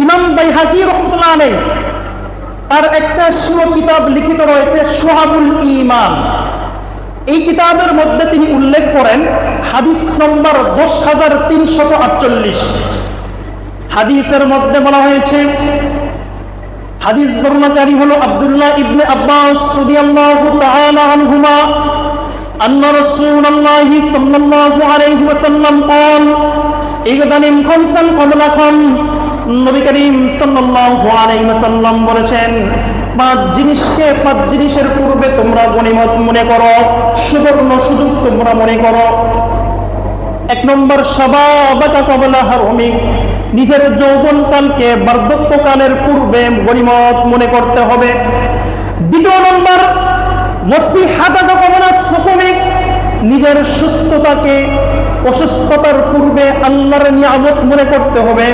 ইমাম বাইহাকী রাহমাতুল্লাহ আলাইহি তার একটা সুর কিতাব লিখিত রয়েছে শুআবুল ঈমান। এই কিতাবের মধ্যে তিনি উল্লেখ করেন হাদিস নম্বর 10348। হাদিসের মধ্যে বলা হয়েছে, হাদিস বর্ণনাকারী হলো আব্দুল্লাহ ইবনে আব্বাস রাদিয়াল্লাহু তাআলা আনহুমা আন্না রাসূলুল্লাহ সাল্লাল্লাহু আলাইহি ওয়াসাল্লাম قال ইগদানিম খামসান ক্বাবলা খামস। নবী করিম সাল্লাল্লাহু আলাইহি ওয়াসাল্লাম বলেছেন, পাঁচ জিনিসের পূর্বে তোমরা গনিমত মনে করো, সুবর্ণ সুযোগ তোমরা মনে করো। এক নম্বর শাবাবাকা ক্বাবলা হারমিক, নিজের যৌবনকালকে বার্ধক্যকালের পূর্বে গনিমত মনে করতে হবে। দ্বিতীয় নম্বর ওয়াসিহাতাকা ক্বাবলা সুকুমিক, নিজের সুস্থতাকে অসুস্থতার পূর্বে আল্লাহর নিয়ামত মনে করতে হবে।